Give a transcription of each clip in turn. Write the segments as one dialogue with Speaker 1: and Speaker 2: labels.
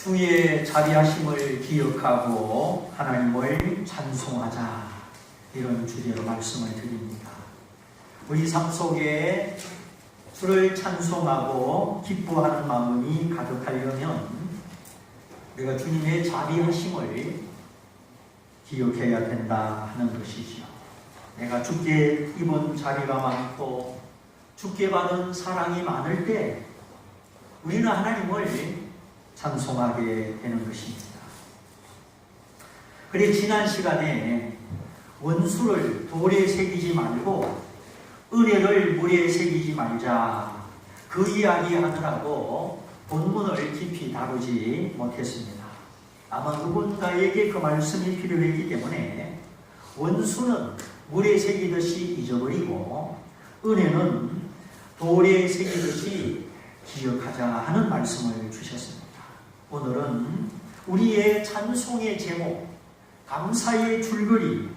Speaker 1: 주의 자비하심을 기억하고 하나님을 찬송하자, 이런 주제로 말씀을 드립니다. 우리 삶 속에 주를 찬송하고 기뻐하는 마음이 가득하려면 우리가 주님의 자비하심을 기억해야 된다 하는 것이죠. 내가 주께 입은 자비가 많고 주께 받은 사랑이 많을 때 우리는 하나님을 찬송하게 되는 것입니다. 그래 지난 시간에 원수를 돌에 새기지 말고 은혜를 물에 새기지 말자, 그 이야기 하느라고 본문을 깊이 다루지 못했습니다. 아마 누군가에게 그 말씀이 필요했기 때문에 원수는 물에 새기듯이 잊어버리고 은혜는 돌에 새기듯이 기억하자 하는 말씀을 주셨습니다. 오늘은 우리의 찬송의 제목, 감사의 줄거리,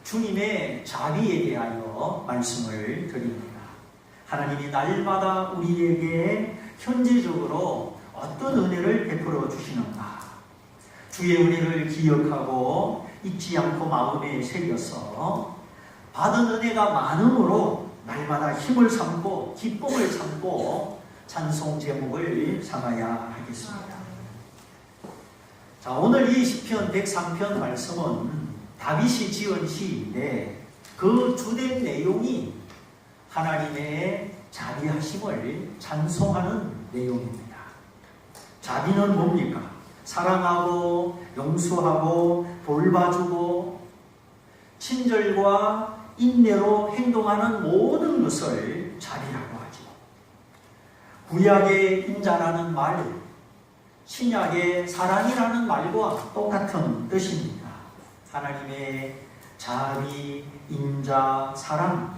Speaker 1: 주님의 자비에 대하여 말씀을 드립니다. 하나님이 날마다 우리에게 현재적으로 어떤 은혜를 베풀어 주시는가, 주의 은혜를 기억하고 잊지 않고 마음에 새겨서 받은 은혜가 많음으로 날마다 힘을 삼고 기쁨을 삼고 찬송 제목을 삼아야 하겠습니다. 자, 오늘 이 시편 103편 말씀은 다윗이 지은 시인데 그 주된 내용이 하나님의 자비하심을 찬송하는 내용입니다. 자비는 뭡니까? 사랑하고 용서하고 돌봐주고 친절과 인내로 행동하는 모든 것을 자비라고 하죠. 구약의 인자라는 말, 신약의 사랑이라는 말과 똑같은 뜻입니다. 하나님의 자비, 인자, 사랑,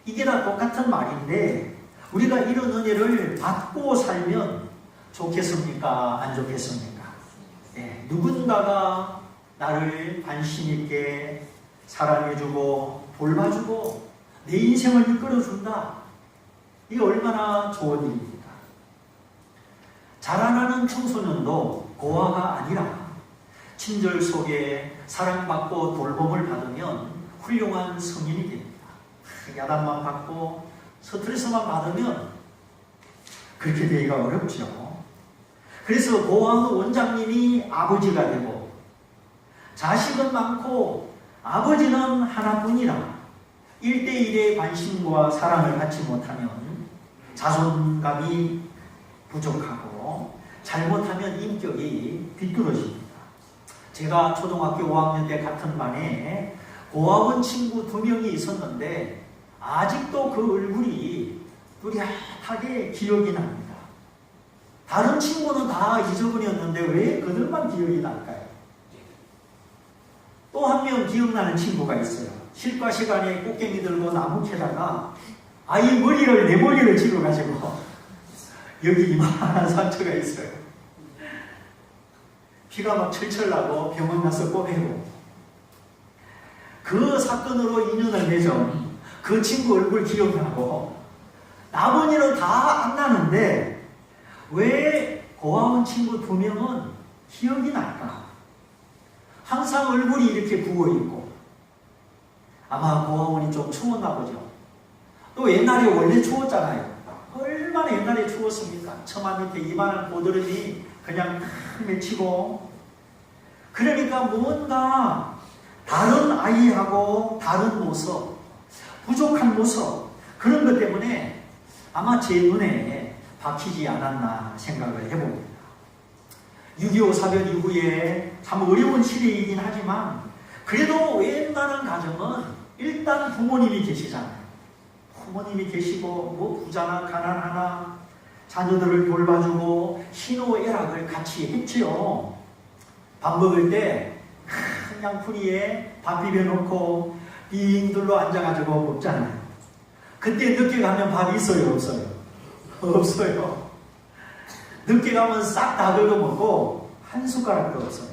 Speaker 1: 이게 다 똑같은 말인데 우리가 이런 은혜를 받고 살면 좋겠습니까? 안 좋겠습니까? 네, 누군가가 나를 관심 있게 사랑해주고 돌봐주고 내 인생을 이끌어준다. 이게 얼마나 좋은 일입니까? 자라나는 청소년도 고아가 아니라 친절 속에 사랑받고 돌봄을 받으면 훌륭한 성인이 됩니다. 야단만 받고 스트레스만 받으면 그렇게 되기가 어렵죠. 그래서 고아의 원장님이 아버지가 되고 자식은 많고 아버지는 하나뿐이라 1대1의 관심과 사랑을 받지 못하면 자존감이 부족하고 잘못하면 인격이 비뚤어집니다. 제가 초등학교 5학년 때 같은 반에 고아원 친구 2명이 있었는데 아직도 그 얼굴이 뚜렷하게 기억이 납니다. 다른 친구는 다 잊어버렸는데 왜 그들만 기억이 날까요? 또 한 명 기억나는 친구가 있어요. 실과 시간에 꽃게미 들고 나무 캐다가 아이 머리를, 내 머리를 찍어가지고 여기 이만한 상처가 있어요. 피가 막 철철 나고 병원 가서 꼬매고, 그 사건으로 인연을 맺은 그 친구 얼굴 기억나고 남은 일은 다 안 나는데 왜 고아원 친구 2명은 기억이 날까? 항상 얼굴이 이렇게 부어있고 아마 고아원이 좀 추웠나 보죠. 또 옛날에 원래 추웠잖아요. 얼마나 옛날에 추웠습니까? 처마 밑에 이만한 고드름이 그냥 맺히고, 그러니까 뭔가 다른 아이하고 다른 모습, 부족한 모습, 그런 것 때문에 아마 제 눈에 박히지 않았나 생각을 해봅니다. 6.25 사변 이후에 참 어려운 시대이긴 하지만 그래도 웬만한 가정은 일단 부모님이 계시잖아요. 부모님이 계시고 뭐 부자나 가난하나 자녀들을 돌봐주고 희노애락을 같이 했지요. 밥 먹을 때 큰 양푼이에 밥 비벼놓고 빙들로 앉아가지고 먹잖아요. 그때 늦게 가면 밥이 있어요? 없어요? 없어요. 늦게 가면 싹 다 긁어먹고 한 숟가락도 없어요.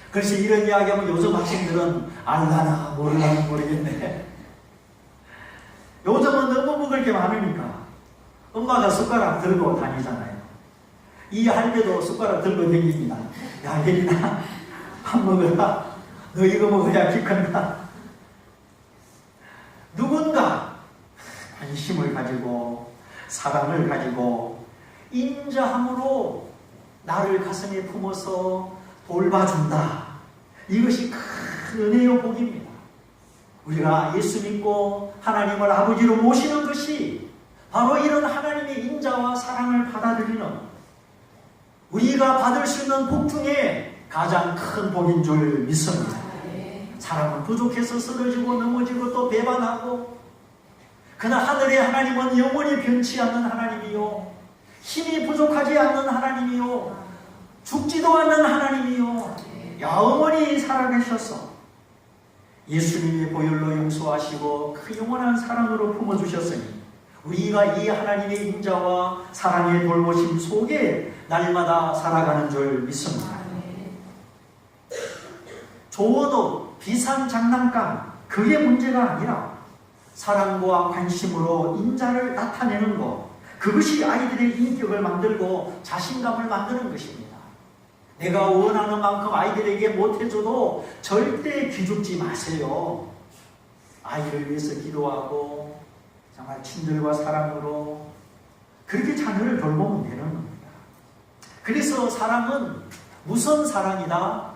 Speaker 1: 그래서 이런 이야기하면 요즘 학생들은 알라나 모르나 모르겠네. 요즘은 너무 먹을 게 많으니까 엄마가 숟가락 들고 다니잖아요. 이 할배도 숟가락 들고 다닙니다. 야, 혜린아, 밥 먹어라. 너 이거 먹어야 키 큰다. 누군가 관심을 가지고 사랑을 가지고 인자함으로 나를 가슴에 품어서 돌봐준다. 이것이 큰 은혜요 복입니다. 우리가 예수 믿고 하나님을 아버지로 모시는 것이 바로 이런 하나님의 인자와 사랑을 받아들이는 우리가 받을 수 있는 복 중에 가장 큰 복인 줄 믿습니다. 사람은 부족해서 쓰러지고 넘어지고 또 배반하고, 그러나 하늘의 하나님은 영원히 변치 않는 하나님이요, 힘이 부족하지 않는 하나님이요, 죽지도 않는 하나님이요, 영원히 살아계셔서 예수님의 보혈로 용서하시고 그 영원한 사랑으로 품어주셨으니 우리가 이 하나님의 인자와 사랑의 돌보심 속에 날마다 살아가는 줄 믿습니다. 조언업, 비싼 장난감, 그게 문제가 아니라 사랑과 관심으로 인자를 나타내는 것, 그것이 아이들의 인격을 만들고 자신감을 만드는 것입니다. 내가 원하는 만큼 아이들에게 못해줘도 절대 기죽지 마세요. 아이를 위해서 기도하고 정말 친절과 사랑으로 그렇게 자녀를 돌보면 되는 겁니다. 그래서 사랑은 무슨 사랑이다?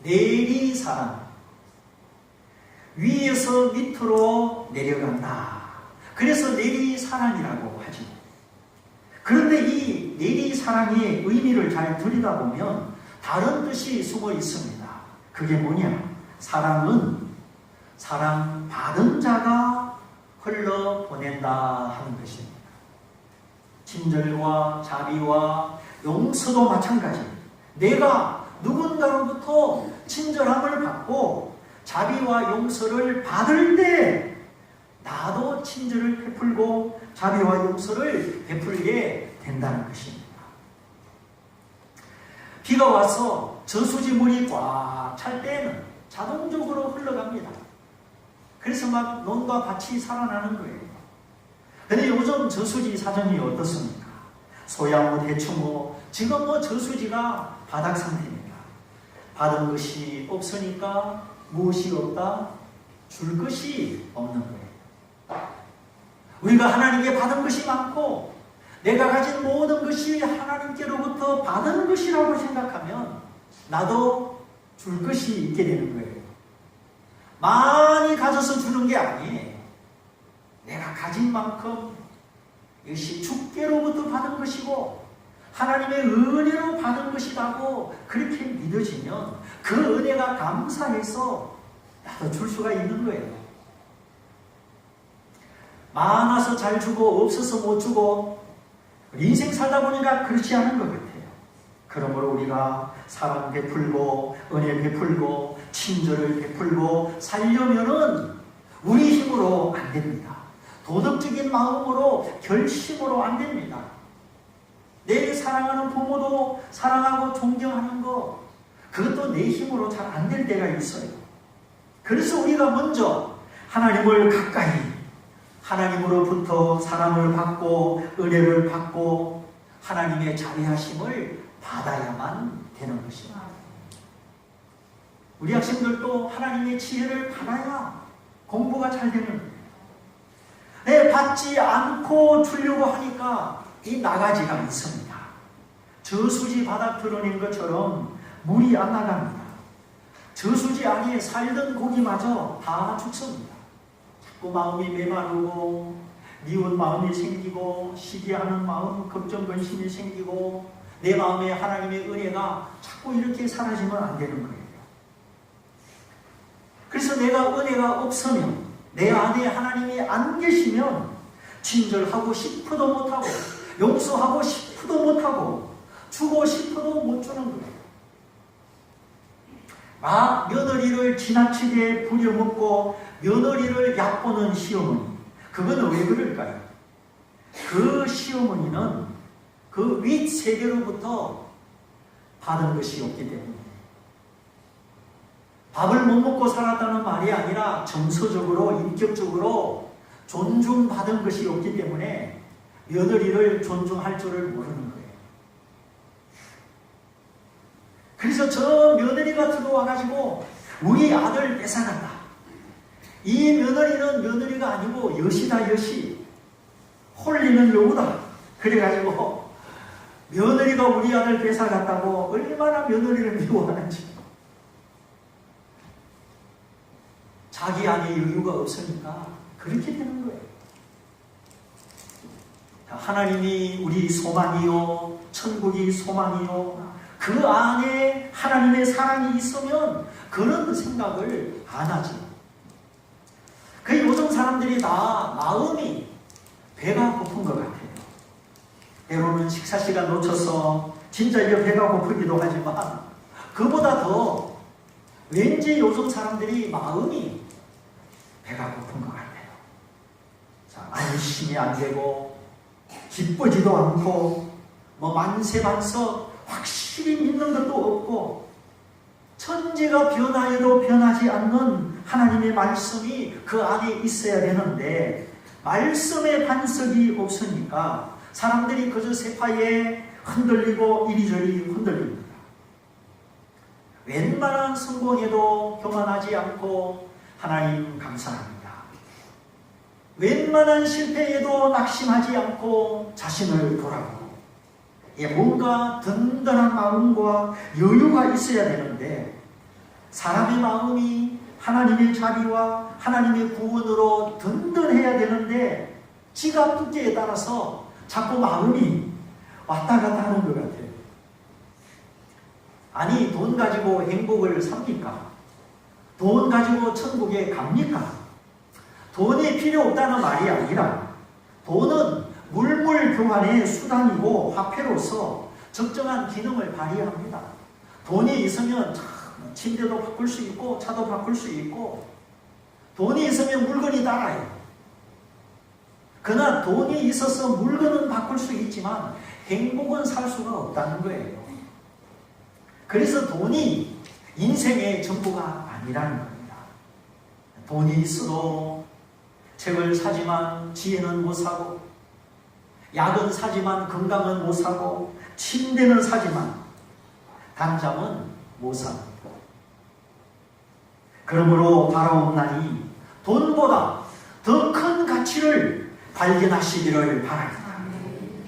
Speaker 1: 내리사랑. 위에서 밑으로 내려간다. 그래서 내리사랑이라고 하죠. 그런데 이 내리사랑의 의미를 잘 들여다보면 다른 뜻이 숨어 있습니다. 그게 뭐냐? 사랑은 사랑받은 자가 흘러보낸다 하는 것입니다. 친절과 자비와 용서도 마찬가지. 내가 누군가로부터 친절함을 받고 자비와 용서를 받을 때 나도 친절을 베풀고 자비와 용서를 베풀게 된다는 것입니다. 비가 와서 저수지 물이 꽉 찰 때에는 자동적으로 흘러갑니다. 그래서 막 논과 밭이 살아나는 거예요. 근데 요즘 저수지 사정이 어떻습니까? 소야모 대추모, 지금 저수지가 바닥 상태입니다. 받은 것이 없으니까 무엇이 없다? 줄 것이 없는 거예요. 우리가 하나님께 받은 것이 많고 내가 가진 모든 것이 하나님께로부터 받은 것이라고 생각하면 나도 줄 것이 있게 되는 거예요. 많이 가져서 주는 게 아니에요. 내가 가진 만큼 이것이 주께로부터 받은 것이고 하나님의 은혜로 받은 것이라고 그렇게 믿어지면 그 은혜가 감사해서 나도 줄 수가 있는 거예요. 많아서 잘 주고 없어서 못 주고 인생 살다 보니까 그렇지 않은 것 같아요. 그러므로 우리가 사랑 베풀고 은혜 베풀고 친절을 베풀고 살려면은 우리 힘으로 안 됩니다. 도덕적인 마음으로 결심으로 안 됩니다. 내 사랑하는 부모도 사랑하고 존경하는 거, 그것도 내 힘으로 잘 안 될 때가 있어요. 그래서 우리가 먼저 하나님을 가까이, 하나님으로부터 사랑을 받고 은혜를 받고 하나님의 자비하심을 받아야만 되는 것입니다. 우리 학생들도 하나님의 지혜를 받아야 공부가 잘 되는 거예요. 네, 받지 않고 주려고 하니까 이 나가지가 있습니다. 저수지 바닥 드러낸 것처럼 물이 안 나갑니다. 저수지 안에 살던 고기마저 다 죽습니다. 자꾸 마음이 메마르고 미운 마음이 생기고 시기하는 마음, 걱정, 근심이 생기고 내 마음에 하나님의 은혜가 자꾸 이렇게 사라지면 안 되는 거예요. 그래서 내가 은혜가 없으면, 내 안에 하나님이 안 계시면 친절하고 싶어도 못하고 용서하고 싶어도 못하고 주고 싶어도 못 주는 거예요. 막 며느리를 지나치게 부려먹고 며느리를 얕보는 시어머니, 그거는 왜 그럴까요? 그 시어머니는 그 윗세대로부터 받은 것이 없기 때문에, 밥을 못 먹고 살았다는 말이 아니라 정서적으로 인격적으로 존중받은 것이 없기 때문에 며느리를 존중할 줄을 모르는 거예요. 그래서 저 며느리가 들어와가지고 우리 아들 뺏어간다. 이 며느리는 며느리가 아니고 여시다, 여시. 홀리는 여우다. 그래가지고 며느리가 우리 아들 뺏어갔다고 얼마나 며느리를 미워하는지. 자기 안에 여유가 없으니까 그렇게 되는 거예요. 하나님이 우리 소망이요, 천국이 소망이요, 그 안에 하나님의 사랑이 있으면 그런 생각을 안 하지. 그 요즘 사람들이 다 마음이 배가 고픈 것 같아요. 때로는 식사 시간 놓쳐서 진짜 이거 배가 고프기도 하지만 그보다 더 왠지 요즘 사람들이 마음이 배가 고픈 것 같아요. 자, 안심이 안 되고 기쁘지도 않고 뭐 만세만석 확실히 믿는 것도 없고 천지가 변하여도 변하지 않는 하나님의 말씀이 그 안에 있어야 되는데 말씀의 반석이 없으니까 사람들이 그저 세파에 흔들리고 이리저리 흔들립니다. 웬만한 성공에도 교만하지 않고 하나님 감사합니다. 웬만한 실패에도 낙심하지 않고 자신을 돌아보고 뭔가 든든한 마음과 여유가 있어야 되는데 사람의 마음이 하나님의 자비와 하나님의 구원으로 든든해야 되는데 지갑 두께에 따라서 자꾸 마음이 왔다 갔다 하는 것 같아요. 아니, 돈 가지고 행복을 삽니까? 돈 가지고 천국에 갑니까? 돈이 필요 없다는 말이 아니라 돈은 물물 교환의 수단이고 화폐로서 적정한 기능을 발휘합니다. 돈이 있으면 침대도 바꿀 수 있고 차도 바꿀 수 있고 돈이 있으면 물건이 따라요. 그러나 돈이 있어서 물건은 바꿀 수 있지만 행복은 살 수가 없다는 거예요. 그래서 돈이 인생의 전부가 아니라는 겁니다. 돈이 있어도 책을 사지만 지혜는 못 사고 약은 사지만 건강은 못 사고 침대는 사지만 담장은 못 삽니다. 그러므로 바라온 날이 돈보다 더 큰 가치를 발견하시기를 바랍니다.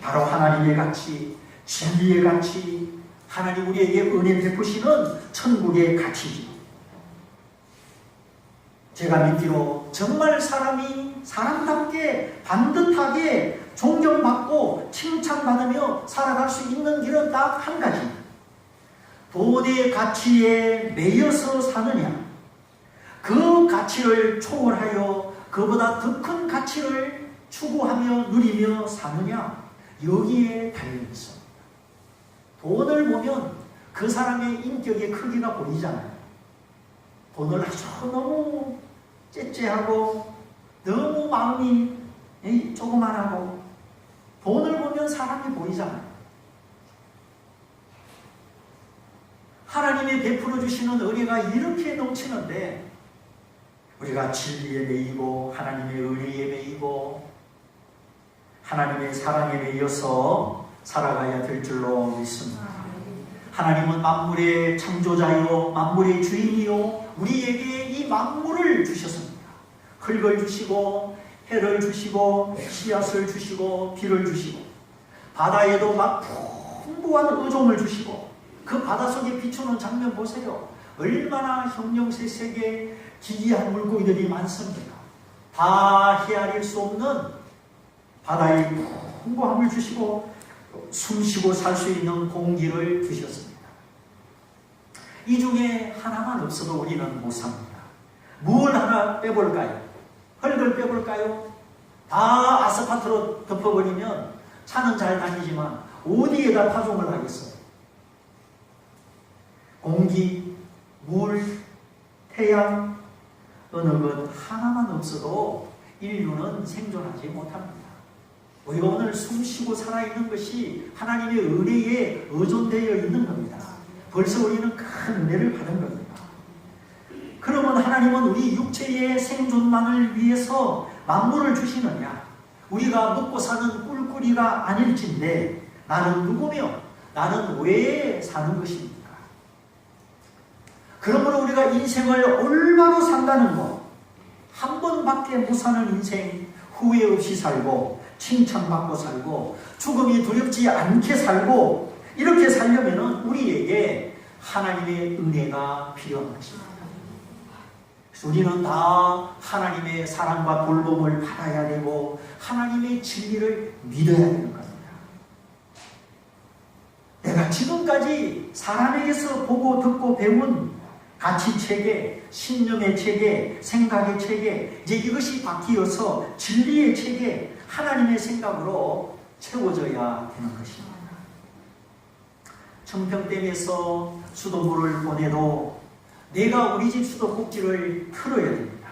Speaker 1: 바로 하나님의 가치, 진리의 가치, 하나님 우리에게 은혜 베푸시는 천국의 가치지. 제가 믿기로 정말 사람이 사람답게 반듯하게 존경받고 칭찬받으며 살아갈 수 있는 길은 딱 한 가지. 돈의 가치에 매여서 사느냐, 그 가치를 초월하여 그보다 더 큰 가치를 추구하며 누리며 사느냐, 여기에 달려있습니다. 돈을 보면 그 사람의 인격의 크기가 보이잖아요. 돈을 아주 너무 째째하고 너무 마음이 조그만하고 돈을 보면 사람이 보이잖아요. 하나님이 베풀어 주시는 은혜가 이렇게 넘치는데 우리가 진리에 매이고 하나님의 은혜에 매이고 하나님의 사랑에 매여서 살아가야 될 줄로 믿습니다. 하나님은 만물의 창조자요 만물의 주인이요 우리에게 이 만물을 주셨습니다. 흙을 주시고 해를 주시고 씨앗을 주시고 비를 주시고 바다에도 막 풍부한 어종을 주시고 그 바닷속에 비추는 장면 보세요. 얼마나 형형색색의 기이한 물고기들이 많습니다. 다 헤아릴 수 없는 바다의 풍부함을 주시고 숨쉬고 살 수 있는 공기를 주셨습니다. 이 중에 하나만 없어도 우리는 못 삽니다. 뭘 하나 빼볼까요? 흙을 빼볼까요? 다 아스팔트로 덮어버리면 차는 잘 다니지만 어디에다 파종을 하겠어요? 공기, 물, 태양 어느 것 하나만 없어도 인류는 생존하지 못합니다. 우리가 오늘 숨쉬고 살아있는 것이 하나님의 은혜에 의존되어 있는 겁니다. 벌써 우리는 큰 은혜를 받은 겁니다. 그러면 하나님은 우리 육체의 생존만을 위해서 만물을 주시느냐? 우리가 먹고 사는 꿀꿀이가 아닐진데 나는 누구며 나는 왜 사는 것입니까? 그러므로 우리가 인생을 올바로 산다는 것, 한 번밖에 못 사는 인생, 후회 없이 살고 칭찬받고 살고 죽음이 두렵지 않게 살고, 이렇게 살려면 우리에게 하나님의 은혜가 필요한 것입니다. 그래서 우리는 다 하나님의 사랑과 돌봄을 받아야 되고 하나님의 진리를 믿어야 되는 겁니다. 내가 지금까지 사람에게서 보고 듣고 배운 가치체계, 신념의 체계, 생각의 체계, 이제 이것이 바뀌어서 진리의 체계, 하나님의 생각으로 채워져야 되는 것입니다. 청평댐에서 수돗물을 보내도 내가 우리 집 수도꼭지를 틀어야 됩니다.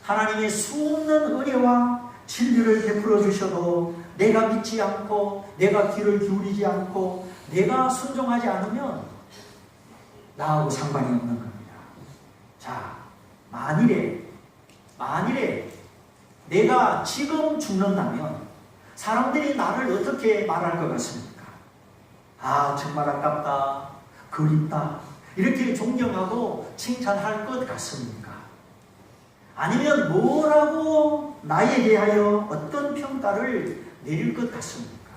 Speaker 1: 하나님의 수없는 은혜와 진리를 베풀어 주셔도 내가 믿지 않고 내가 귀를 기울이지 않고 내가 순종하지 않으면 나하고 상관이 없는 겁니다. 자, 만일에 내가 지금 죽는다면 사람들이 나를 어떻게 말할 것 같습니까? 아, 정말 아깝다, 그립다, 이렇게 존경하고 칭찬할 것 같습니까? 아니면 뭐라고 나에 대하여 어떤 평가를 내릴 것 같습니까?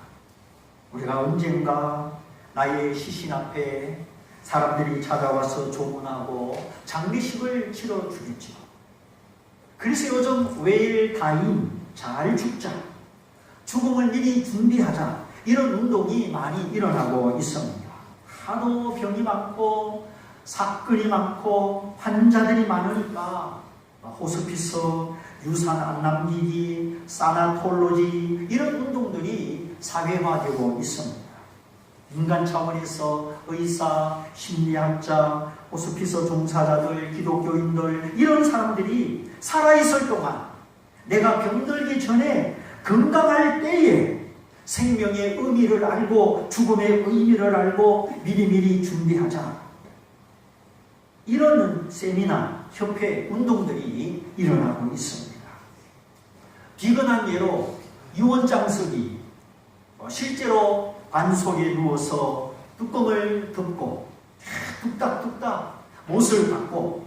Speaker 1: 우리가 언젠가 나의 시신 앞에 사람들이 찾아와서 조문하고 장례식을 치러주겠죠. 그래서 요즘 웨일 다임, 잘 죽자, 죽음을 미리 준비하자, 이런 운동이 많이 일어나고 있습니다. 하도 병이 많고 사건이 많고 환자들이 많으니까 호스피스, 유산 안 남기기, 사나톨로지, 이런 운동들이 사회화되고 있습니다. 인간 차원에서 의사, 심리학자, 호스피스 종사자들, 기독교인들, 이런 사람들이 살아있을 동안, 내가 병들기 전에 건강할 때에 생명의 의미를 알고 죽음의 의미를 알고 미리미리 준비하자, 이런 세미나, 협회, 운동들이 일어나고 있습니다. 비근한 예로 유언장 쓰기, 실제로 관 속에 누워서 뚜껑을 덮고 뚝딱뚝딱 못을 받고,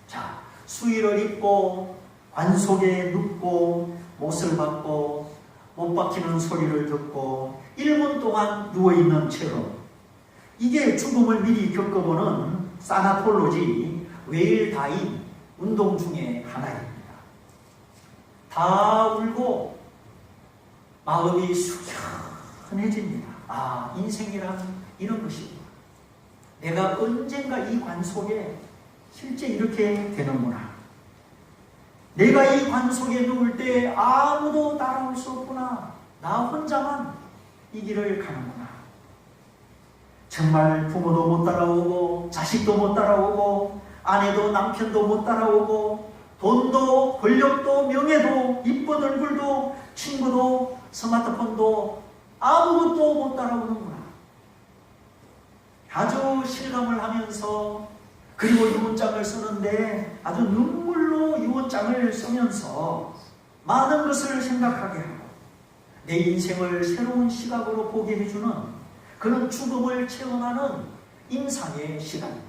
Speaker 1: 자, 수의를 입고 관 속에 눕고 못을 받고 못 박히는 소리를 듣고 1분 동안 누워있는 채로, 이게 죽음을 미리 겪어보는 사나톨로지, 웨일다임 운동 중에 하나입니다. 다 울고 마음이 숙연해집니다. 아, 인생이란 이런 것이구나. 내가 언젠가 이 관 속에 실제 이렇게 되는구나. 내가 이 관 속에 누울 때 아무도 따라올 수 없구나. 나 혼자만 이 길을 가는구나. 정말 부모도 못 따라오고 자식도 못 따라오고 아내도 남편도 못 따라오고 돈도 권력도 명예도 이쁜 얼굴도 친구도 스마트폰도 아무것도 못 따라오는구나. 아주 실감을 하면서, 그리고 유언장을 쓰는데 아주 눈물로 유언장을 쓰면서 많은 것을 생각하게 하고 내 인생을 새로운 시각으로 보게 해주는 그런 죽음을 체험하는 임상의 시간입니다.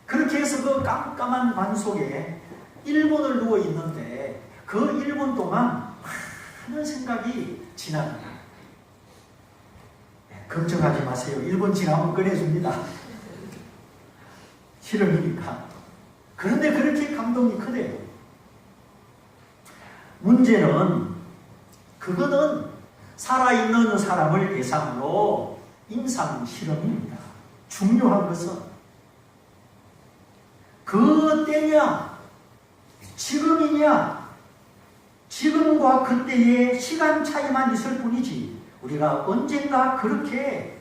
Speaker 1: 그렇게 해서 그 깜깜한 관 속에 1분을 누워 있는데 그 1분 동안 많은 생각이 지납니다. 걱정하지 마세요. 1분 지나면 꺼내줍니다. 실험이니까. 그런데 그렇게 감동이 크대요. 문제는, 그거는 살아있는 사람을 대상으로 임상 실험입니다. 중요한 것은 그 때냐, 지금이냐, 지금과 그때의 시간 차이만 있을 뿐이지 우리가 언젠가 그렇게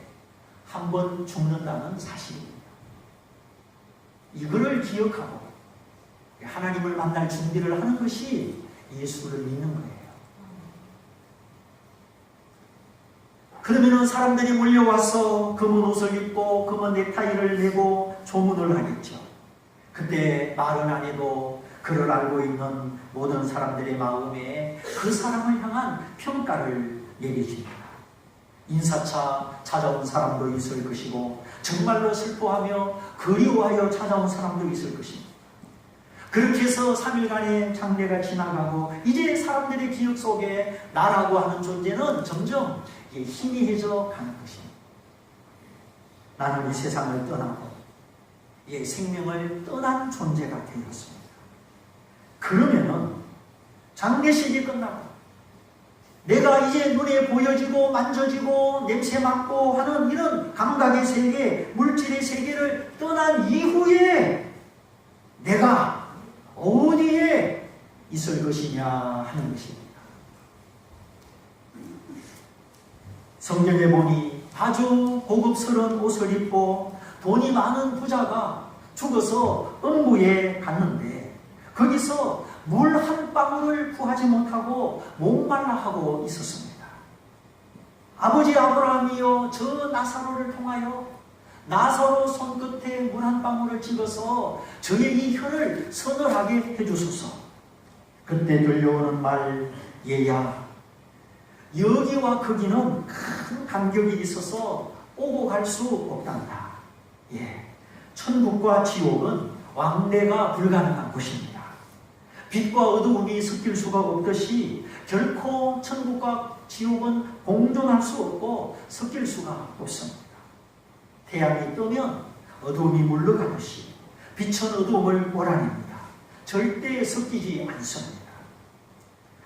Speaker 1: 한번 죽는다는 사실입니다. 이거를 기억하고 하나님을 만날 준비를 하는 것이 예수를 믿는 거예요. 그러면 사람들이 몰려와서 검은 옷을 입고 검은 넥타이를 메고 조문을 하겠죠. 그때 말은 안 해도 그를 알고 있는 모든 사람들의 마음에 그 사람을 향한 평가를 내리십니다. 인사차 찾아온 사람도 있을 것이고 정말로 슬퍼하며 그리워하여 찾아온 사람도 있을 것입니다. 그렇게 해서 3일간의 장례가 지나가고 이제 사람들의 기억 속에 나라고 하는 존재는 점점 희미해져 가는 것입니다. 나는 이 세상을 떠나고 생명을 떠난 존재가 되었습니다. 그러면은 장례식이 끝나고 내가 이제 눈에 보여지고 만져지고 냄새 맡고 하는 이런 감각의 세계, 물질의 세계를 떠난 이후에 내가 어디에 있을 것이냐 하는 것입니다. 성경에 보니 아주 고급스러운 옷을 입고 돈이 많은 부자가 죽어서 음부에 갔는데 거기서 물 한 방울을 구하지 못하고 목말라 하고 있었습니다. 아버지 아브라함이여 저 나사로를 통하여 나사로 손끝에 물 한 방울을 집어서 저의 이 혀를 서늘하게 해주소서. 그때 들려오는 말, 얘야 여기와 거기는 큰 간격이 있어서 오고 갈 수 없단다. 천국과 지옥은 왕래가 불가능한 곳입니다. 빛과 어두움이 섞일 수가 없듯이 결코 천국과 지옥은 공존할 수 없고 섞일 수가 없습니다. 태양이 뜨면 어두움이 물러가듯이 빛은 어두움을 몰아냅니다. 절대 섞이지 않습니다.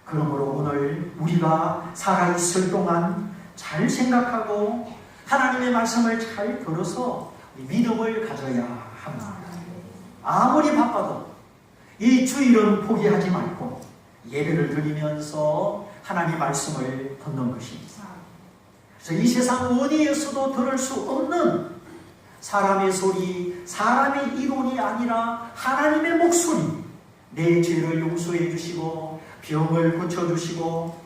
Speaker 1: 그러므로 오늘 우리가 살아있을 동안 잘 생각하고 하나님의 말씀을 잘 들어서 믿음을 가져야 합니다. 아무리 바빠도 이 주일은 포기하지 말고 예배를 드리면서 하나님의 말씀을 듣는 것입니다. 그래서 이 세상 어디에서도 들을 수 없는 사람의 소리, 사람의 이론이 아니라 하나님의 목소리, 내 죄를 용서해 주시고 병을 고쳐주시고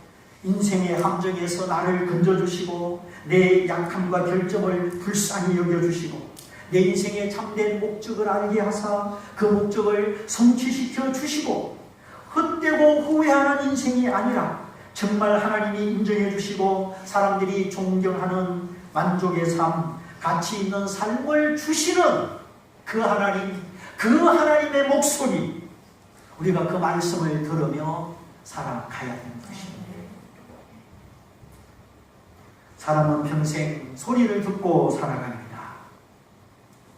Speaker 1: 인생의 함정에서 나를 건져주시고 내 약함과 결점을 불쌍히 여겨주시고 내 인생의 참된 목적을 알게 하사 그 목적을 성취시켜 주시고 헛되고 후회하는 인생이 아니라 정말 하나님이 인정해 주시고 사람들이 존경하는 만족의 삶, 가치 있는 삶을 주시는 그 하나님, 그 하나님의 목소리, 우리가 그 말씀을 들으며 살아가야 되는 것입니다. 사람은 평생 소리를 듣고 살아갑니다.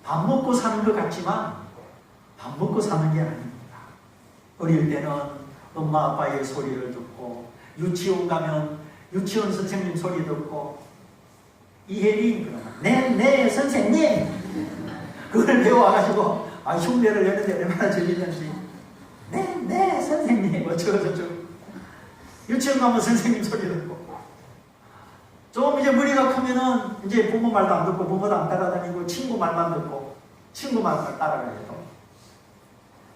Speaker 1: 밥 먹고 사는 것 같지만 밥 먹고 사는 게 아닙니다. 어릴 때는 엄마 아빠의 소리를 듣고 유치원 가면 유치원 선생님 소리 듣고 이혜린 그러면 네 선생님 그걸 배워와가지고 흉내를 내는데 얼마나 재밌는지 네 선생님 어쩌고저쩌고 유치원 가면 선생님 소리 듣고 좀 이제 머리가 크면은 이제 부모 말도 안 듣고 부모도 안 따라다니고 친구 말만 듣고 친구 말만 따라가요.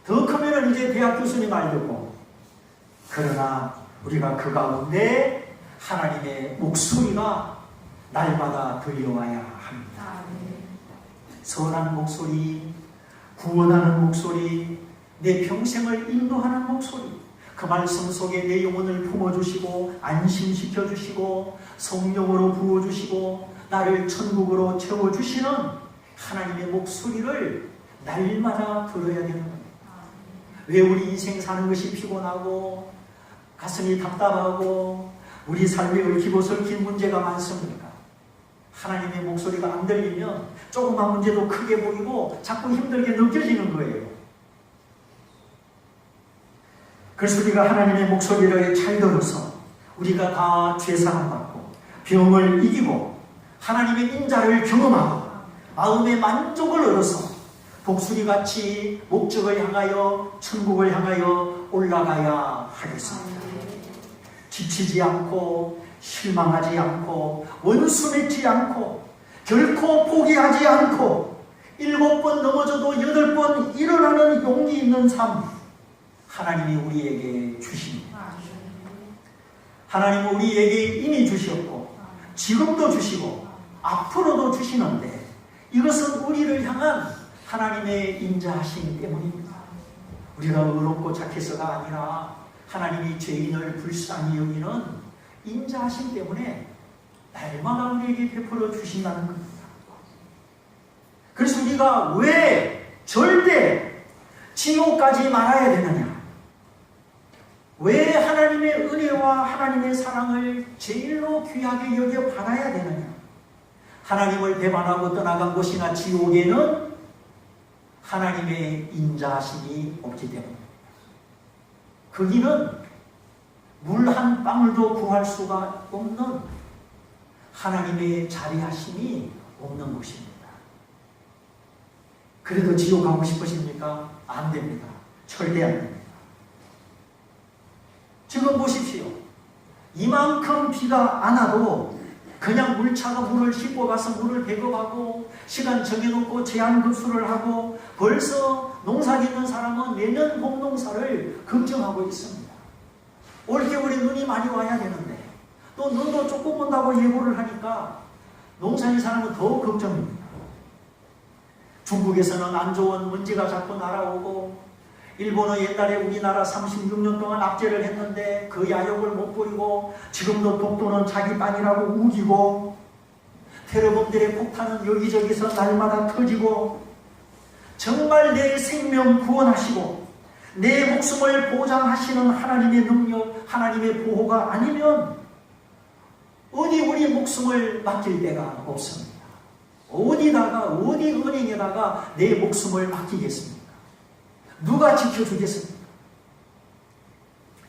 Speaker 1: 더 크면은 이제 대학 교수님 말 듣고 그러나 우리가 그 가운데 하나님의 목소리가 날마다 들려와야 합니다. 선한 목소리, 구원하는 목소리, 내 평생을 인도하는 목소리, 그 말씀 속에 내 영혼을 품어주시고 안심시켜주시고 성령으로 부어주시고 나를 천국으로 채워주시는 하나님의 목소리를 날마다 들어야 되는 겁니다. 왜 우리 인생 사는 것이 피곤하고 가슴이 답답하고 우리 삶에 얽히고 설킨 문제가 많습니까? 하나님의 목소리가 안 들리면 조그만 문제도 크게 보이고 자꾸 힘들게 느껴지는 거예요. 그래서 우리가 하나님의 목소리를 잘 들어서 우리가 다 죄사함받고 병을 이기고 하나님의 인자를 경험하고 마음의 만족을 얻어서 독수리같이 목적을 향하여 천국을 향하여 올라가야 하겠습니다. 지치지 않고 실망하지 않고 원수 맺지 않고 결코 포기하지 않고 7번 넘어져도 8번 일어나는 용기 있는 삶 하나님이 우리에게 주십니다. 하나님은 우리에게 이미 주셨고 지금도 주시고 앞으로도 주시는데 이것은 우리를 향한 하나님의 인자하심 때문입니다. 우리가 의롭고 착해서가 아니라 하나님이 죄인을 불쌍히 여기는 인자하심 때문에 날마다 우리에게 베풀어 주신다는 겁니다. 그래서 우리가 왜 절대 지옥까지 말아야 되느냐? 왜 하나님의 은혜와 하나님의 사랑을 제일로 귀하게 여겨 받아야 되느냐? 하나님을 배반하고 떠나간 곳이나 지옥에는 하나님의 인자하심이 없기 때문입니다. 거기는 물 한 방울도 구할 수가 없는 하나님의 자리하심이 없는 곳입니다. 그래도 지옥 가고 싶으십니까? 안 됩니다. 절대 안 됩니다. 지금 보십시오. 이만큼 비가 안 와도 그냥 물차가 물을 싣고 가서 물을 배급하고 시간 정해놓고 제한급수를 하고 벌써 농사 짓는 사람은 내년 봄농사를 걱정하고 있습니다. 올겨울에 눈이 많이 와야 되는데 또 눈도 조금 온다고 예보를 하니까 농사짓는 사람은 더 걱정입니다. 중국에서는 안 좋은 먼지가 자꾸 날아오고 일본은 옛날에 우리나라 36년 동안 압제를 했는데 그 야욕을 못 보이고 지금도 독도는 자기 땅이라고 우기고 테러범들의 폭탄은 여기저기서 날마다 터지고 정말 내 생명 구원하시고 내 목숨을 보장하시는 하나님의 능력, 하나님의 보호가 아니면 어디 우리 목숨을 맡길 데가 없습니다. 어디 은행에다가 내 목숨을 맡기겠습니까? 누가 지켜주겠습니까?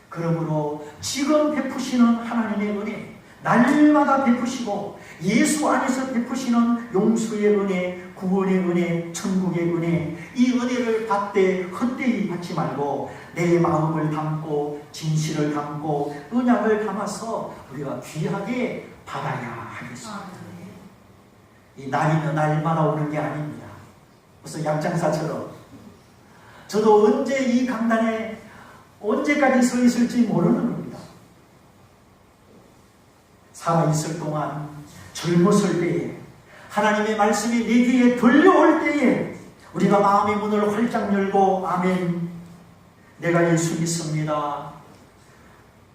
Speaker 1: 그러므로 지금 베푸시는 하나님의 은혜, 날마다 베푸시고 예수 안에서 베푸시는 용서의 은혜, 구원의 은혜, 천국의 은혜, 이 은혜를 받되 헛되이 받지 말고 내 마음을 담고 진실을 담고 언약을 담아서 우리가 귀하게 받아야 하겠습니다. 이 날이면 날마다 오는 게 아닙니다. 무슨 약장사처럼 저도 언제 이 강단에 언제까지 서 있을지 모르는 겁니다. 살아있을 동안 젊었을 때에 하나님의 말씀이 내 귀에 들려올 때에 우리가 마음의 문을 활짝 열고 아멘, 내가 예수 믿습니다.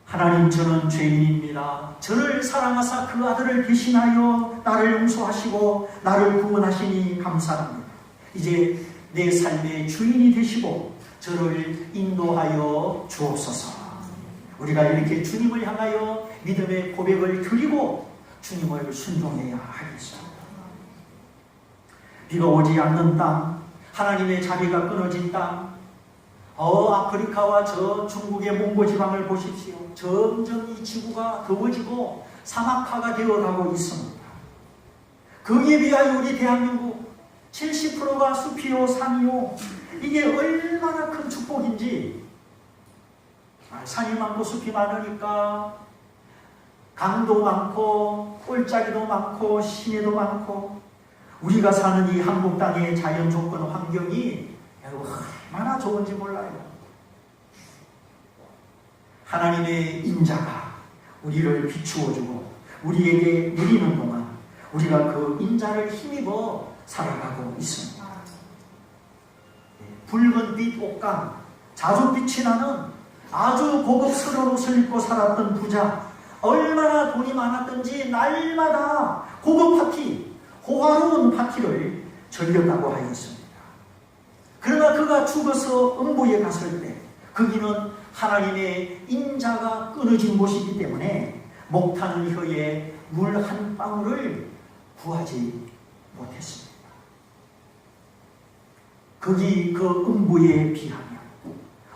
Speaker 1: 하나님, 저는 죄인입니다. 저를 사랑하사 그 아들을 대신하여 나를 용서하시고 나를 구원하시니 감사합니다. 이제 내 삶의 주인이 되시고 저를 인도하여 주옵소서. 우리가 이렇게 주님을 향하여 믿음의 고백을 드리고 주님을 순종해야 하겠습니다. 비가 오지 않는 땅, 하나님의 자비가 끊어진 땅, 아프리카와 저 중국의 몽고 지방을 보십시오. 점점 이 지구가 더워지고 사막화가 되어가고 있습니다. 거기에 비하여 우리 대한민국 70%가 숲이요 산이요, 이게 얼마나 큰 축복인지. 산이 많고 숲이 많으니까 강도 많고 골짜기도 많고 시내도 많고, 우리가 사는 이 한국 땅의 자연 조건 환경이 여러분 얼마나 좋은지 몰라요. 하나님의 인자가 우리를 비추어주고 우리에게 누리는 동안 우리가 그 인자를 힘입어 살아가고 있습니다. 붉은 빛 옷감, 자줏빛이 나는 아주 고급 스러운 옷을 입고 살았던 부자, 얼마나 돈이 많았던지 날마다 고급 파티, 호화로운 파티를 즐겼다고 하였습니다. 그러나 그가 죽어서 음부에 갔을 때 거기는 하나님의 인자가 끊어진 곳이기 때문에 목타는 혀에 물 한 방울을 구하지 못했습니다. 거기 그 음부에 비하면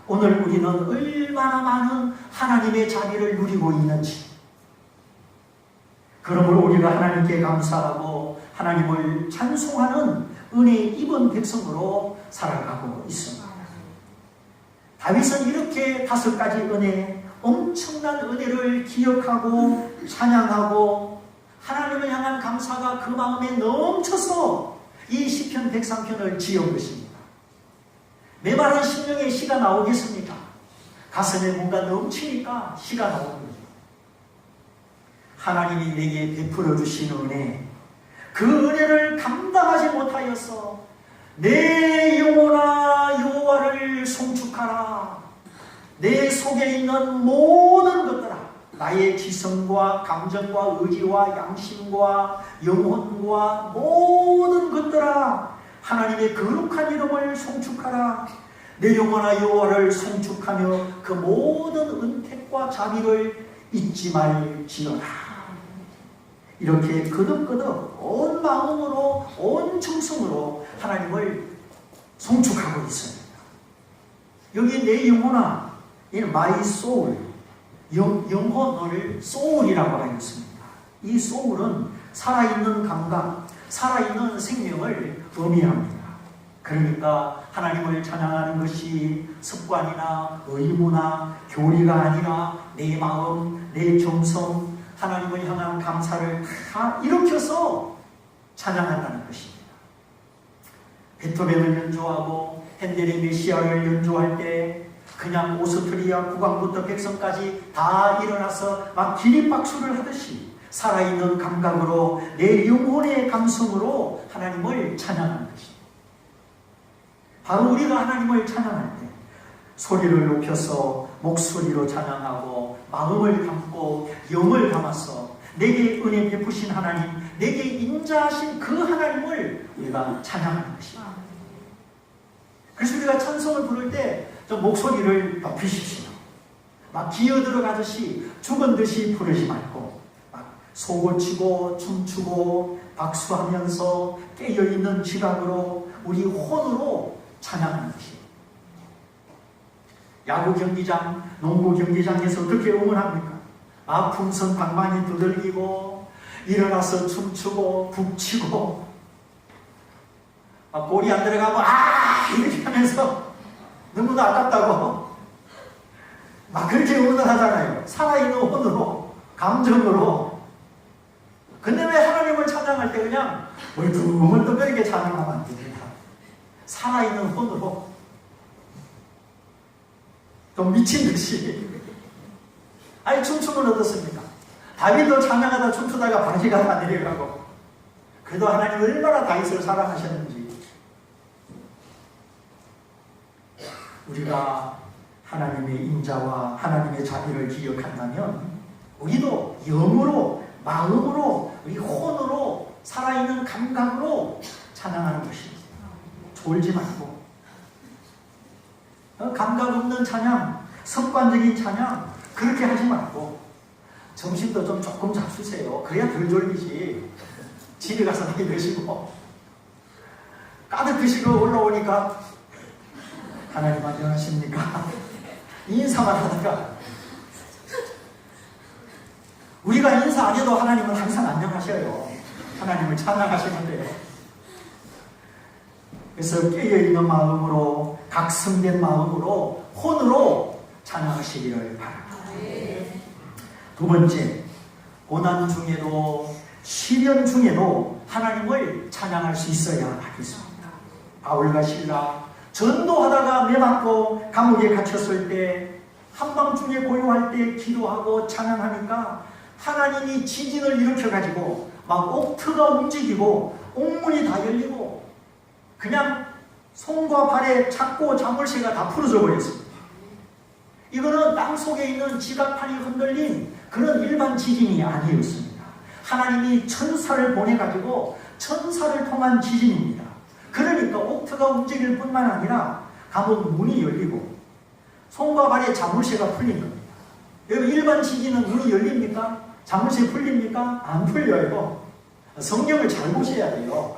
Speaker 1: 오늘 우리는 얼마나 많은 하나님의 자비를 누리고 있는지, 그러므로 우리가 하나님께 감사하고 하나님을 찬송하는 은혜 입은 백성으로 살아가고 있습니다. 다윗은 이렇게 5가지 은혜, 엄청난 은혜를 기억하고 찬양하고 하나님을 향한 감사가 그 마음에 넘쳐서 이 시편 103편을 지은 것입니다. 메마른 심령에 시가 나오겠습니까? 가슴에 뭔가 넘치니까 시가 나오는 거죠. 하나님이 내게 베풀어 주신 은혜, 그 은혜를 감당하지 못하여서 내 영혼아 여호와를 송축하라. 내 속에 있는 모든 것들아 나의 지성과 감정과 의지와 양심과 영혼과 모든 것들아 하나님의 거룩한 이름을 송축하라. 내 영혼아 여호와를 송축하며 그 모든 은택과 자비를 잊지 말지어다. 이렇게 거듭거듭 온 마음으로 온 정성으로 하나님을 송축하고 있습니다. 여기 내 영혼아, 이 my soul, 영혼을 soul이라고 하였습니다. 이 soul은 살아있는 감각, 살아있는 생명을 의미합니다. 그러니까 하나님을 찬양하는 것이 습관이나 의무나 교리가 아니라 내 마음, 내 정성, 하나님을 향한 감사를 다 일으켜서 찬양한다는 것입니다. 베토벤을 연주하고 핸델의 메시아를 연주할 때 그냥 오스트리아 국왕부터 백성까지 다 일어나서 막 기립박수를 하듯이 살아있는 감각으로 내 영혼의 감성으로 하나님을 찬양하는 것입니다. 바로 우리가 하나님을 찬양할 때 소리를 높여서 목소리로 찬양하고 마음을 담고 영을 담아서 내게 은혜 베푸신 하나님, 내게 인자하신 그 하나님을 우리가 찬양하는 것입니다. 그래서 우리가 찬송을 부를 때 좀 목소리를 높이십시오. 막 기어들어가듯이 죽은 듯이 부르지 말고 막 소고치고 춤추고 박수하면서 깨어있는 지각으로 우리 혼으로 찬양하는 것입니다. 야구 경기장, 농구 경기장에서 어떻게 응원합니까? 막 풍선 방망이 두들기고 일어나서 춤추고 북치고 막 골이 안 들어가고 이렇게 하면서 너무나 아깝다고 막 그렇게 응원하잖아요. 살아있는 혼으로, 감정으로. 근데 왜 하나님을 찬양할 때 그냥 멀뚱멀뚱거리게 찬양하면 안 됩니다. 살아있는 혼으로 좀 미친 듯이. 아니 춤추면 어떻습니까? 다윗도 찬양하다 춤추다가 바지가 다 내려가고. 그래도 하나님 얼마나 다윗을 사랑하셨는지. 우리가 하나님의 인자와 하나님의 자비를 기억한다면 우리도 영으로, 마음으로, 우리 혼으로, 살아있는 감각으로 찬양하는 것입니다. 졸지 말고 감각 없는 찬양, 습관적인 찬양 그렇게 하지 말고 점심도 좀 조금 잡수세요. 그래야 덜 졸리지. 집에 가서 많이 드시고 가득 드시고 올라오니까 하나님 안녕하십니까? 인사만 하다가 우리가 인사 안 해도 하나님은 항상 안녕하셔요. 하나님을 찬양하시면 돼요. 그래서 깨어있는 마음으로 각성된 마음으로 혼으로 찬양하시기를 바랍니다. 두 번째, 고난 중에도 시련 중에도 하나님을 찬양할 수 있어야 하겠습니다. 바울과 실라 전도하다가 매맞고 감옥에 갇혔을 때 한밤중에 고요할 때 기도하고 찬양하니까 하나님이 지진을 일으켜가지고 막 옥트가 움직이고 옥문이 다 열리고 그냥 손과 발에 잡고 자물쇠가 다 풀어져 버렸습니다. 이거는 땅속에 있는 지각판이 흔들린 그런 일반 지진이 아니었습니다. 하나님이 천사를 보내가지고 천사를 통한 지진입니다. 그러니까 옥트가 움직일 뿐만 아니라 감옥 문이 열리고 손과 발에 자물쇠가 풀린 겁니다. 여러분 일반 지진은 문이 열립니까? 자물쇠 풀립니까? 안 풀려요. 성경을 잘 보셔야 돼요.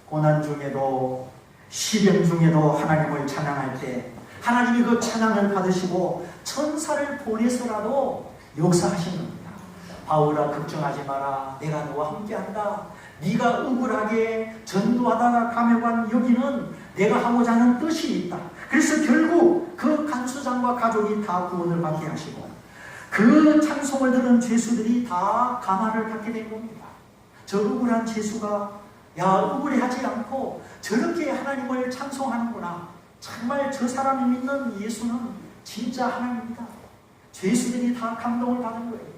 Speaker 1: 고난 중에도 시련 중에도 하나님을 찬양할 때 하나님이 그 찬양을 받으시고 천사를 보내서라도 역사하신 겁니다. 바울아 걱정하지 마라. 내가 너와 함께한다. 네가 억울하게 전도하다가 감옥간 여기는 내가 하고자 하는 뜻이 있다. 그래서 결국 그 간수장과 가족이 다 구원을 받게 하시고 그 찬송을 들은 죄수들이 다 가만을 갖게 된 겁니다. 저 억울한 죄수가 억울해하지 않고 저렇게 하나님을 찬송하는구나. 정말 저 사람이 믿는 예수는 진짜 하나님이다. 죄수들이 다 감동을 받은 거예요.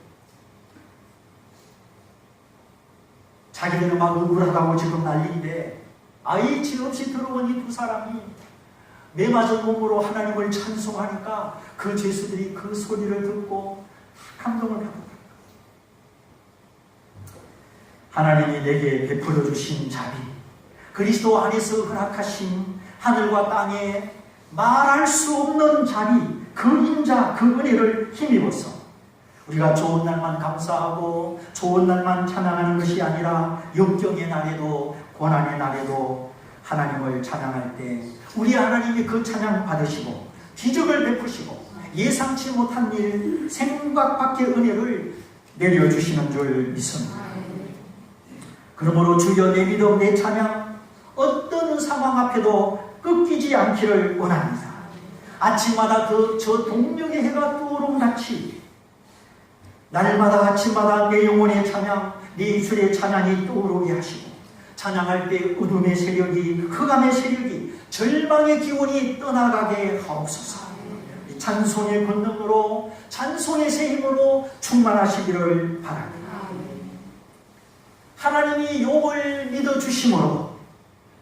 Speaker 1: 자기들은 막 억울하다고 지금 난리인데 아예 죄 없이 들어온 이 두 사람이 매맞은 몸으로 하나님을 찬송하니까 그 죄수들이 그 소리를 듣고 감동을 받았다. 하나님이 내게 베풀어 주신 자비, 그리스도 안에서 허락하신 하늘과 땅에 말할 수 없는 자비, 그 인자, 그 은혜를 힘입어서 우리가 좋은 날만 감사하고 좋은 날만 찬양하는 것이 아니라 역경의 날에도 고난의 날에도 하나님을 찬양할 때 우리 하나님이 그 찬양 받으시고 기적을 베푸시고 예상치 못한 일, 생각 밖의 은혜를 내려주시는 줄 믿습니다. 그러므로 주여 내 믿음, 내 찬양 어떤 상황 앞에도 꺾이지 않기를 원합니다. 아침마다 저 동력의 해가 떠오름같이 날마다 아침마다 내 영혼의 찬양, 내 입술의 찬양이 떠오르게 하시고 찬양할 때 어둠의 세력이, 흑암의 세력이, 절망의 기운이 떠나가게 하옵소서. 찬송의 권능으로, 찬송의 새 힘으로 충만하시기를 바랍니다. 하나님이 욥을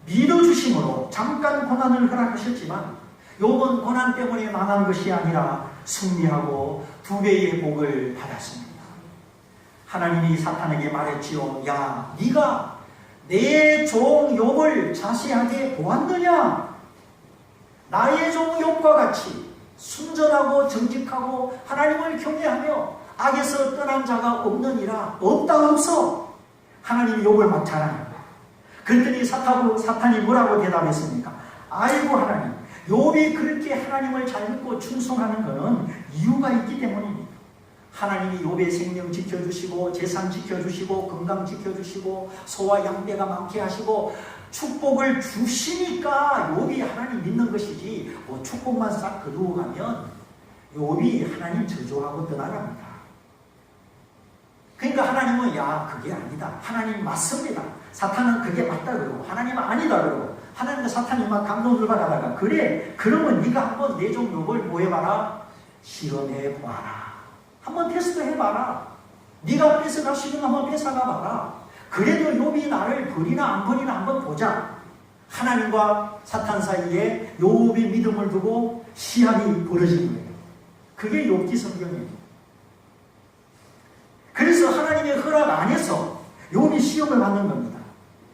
Speaker 1: 믿어주심으로 잠깐 고난을 허락하셨지만 욥은 고난 때문에 망한 것이 아니라 승리하고 2배의 복을 받았습니다. 하나님이 사탄에게 말했지요. 야, 네가 내 종 욥을 자세하게 보았느냐? 나의 종 욥과 같이 순전하고 정직하고 하나님을 경외하며 악에서 떠난 자가 없느니라. 없다 없어. 하나님이 욥을 막 자랑합니다. 그랬더니 사탄이 뭐라고 대답했습니까? 아이고 하나님, 욥이 그렇게 하나님을 잘 믿고 충성하는 것은 이유가 있기 때문입니다. 하나님이 욥의 생명 지켜주시고 재산 지켜주시고 건강 지켜주시고 소와 양떼가 많게 하시고 축복을 주시니까 욥이 하나님 믿는 것이지, 뭐 축복만 싹 거두고 가면 욥이 하나님 저주하고 떠나갑니다. 그러니까 하나님은 야, 그게 아니다. 하나님 맞습니다. 사탄은 그게 맞다 그러고 하나님은 아니다 그러고 하나님과 사탄이 막 감동을 받아다가 그래, 그러면 네가 한번 내 종 욥을 뭐 해봐라? 실험해봐라. 한번 테스트 해봐라. 네가 뺏어갈 수 있는 거 한번 뺏어가봐라. 그래도 욥이 나를 버리나 안 버리나 한번 보자. 하나님과 사탄 사이에 욥의 믿음을 두고 시합이 벌어진 거예요. 그게 욥기 성경이에요. 그래서 하나님의 허락 안에서 욥이 시험을 받는 겁니다.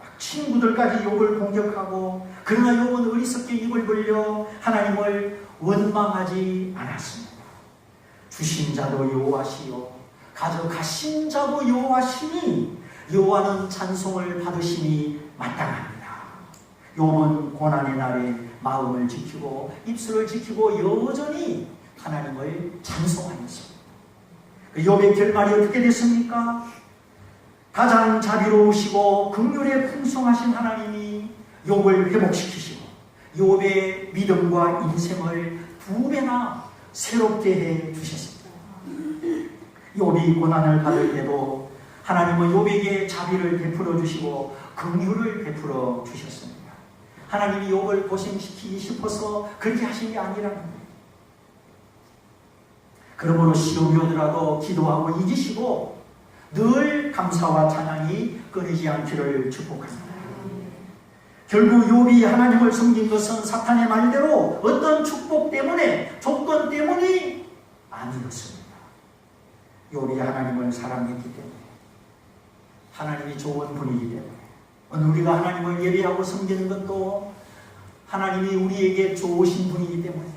Speaker 1: 막 친구들까지 욥을 공격하고, 그러나 욥은 어리석게 입을 벌려 하나님을 원망하지 않았습니다. 주신 자도 여호와시요 가져가신 자도 여호와시니 여호와는 찬송을 받으심이 마땅합니다. 욥은 고난의 날에 마음을 지키고 입술을 지키고 여전히 하나님을 찬송하였습니다. 욥의 결말이 어떻게 됐습니까? 가장 자비로우시고 긍휼에 풍성하신 하나님이 욥을 회복시키시고 욥의 믿음과 인생을 2배나 새롭게 해 주셨습니다. 욥이 고난을 받을 때도 하나님은 욥에게 자비를 베풀어 주시고 긍휼을 베풀어 주셨습니다. 하나님이 욥을 고생시키기 싶어서 그렇게 하신 게 아니라는 거예요. 그러므로 시험이 오더라도 기도하고 이기시고 늘 감사와 찬양이 끊이지 않기를 축복합니다. 결국 욥이 하나님을 섬긴 것은 사탄의 말대로 어떤 축복 때문에, 조건 때문이 아니었습니다. 욥이 하나님을 사랑했기 때문에, 하나님이 좋은 분이기 때문에, 오늘 우리가 하나님을 예배하고 섬기는 것도 하나님이 우리에게 좋으신 분이기 때문에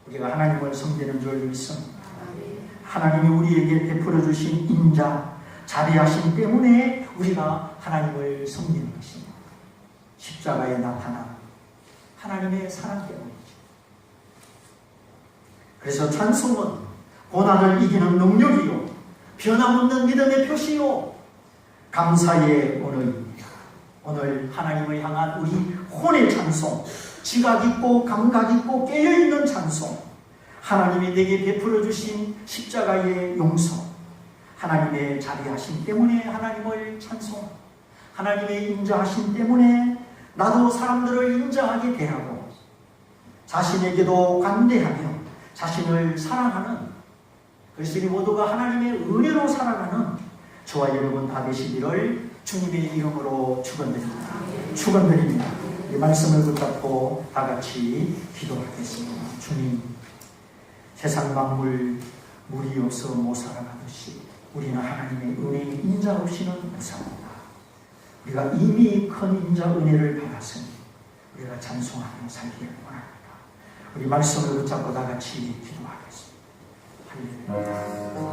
Speaker 1: 우리가 하나님을 섬기는 줄 믿습니다. 하나님이 우리에게 베풀어 주신 인자, 자비하심 때문에 우리가 하나님을 섬기는 것입니다. 십자가에 나타난 하나님의 사랑 때문이죠. 그래서 찬송은 고난을 이기는 능력이요, 변함없는 믿음의 표시요, 감사의 언어입니다. 오늘 하나님을 향한 우리 혼의 찬송, 지각 있고 감각 있고 깨어있는 찬송, 하나님이 내게 베풀어 주신 십자가의 용서, 하나님의 자비하심 때문에 하나님을 찬송, 하나님의 인자하심 때문에 나도 사람들을 인자하게 대하고 자신에게도 관대하며 자신을 사랑하는, 그래서 우리 모두가 하나님의 은혜로 살아가는 저와 여러분 다 되시기를 주님의 이름으로 축원드립니다. 축원드립니다. 이 말씀을 붙잡고 다 같이 기도하겠습니다. 주님, 세상 만물 무리여서 못 살아가듯이 우리는 하나님의 은혜의 인자 없이는 못 삽니다. 우리가 이미 큰 인자 은혜를 받았으니 우리가 찬송하며 살기를 원합니다. 우리 말씀을 붙잡고 다 같이 기도하겠습니다. 할렐루야.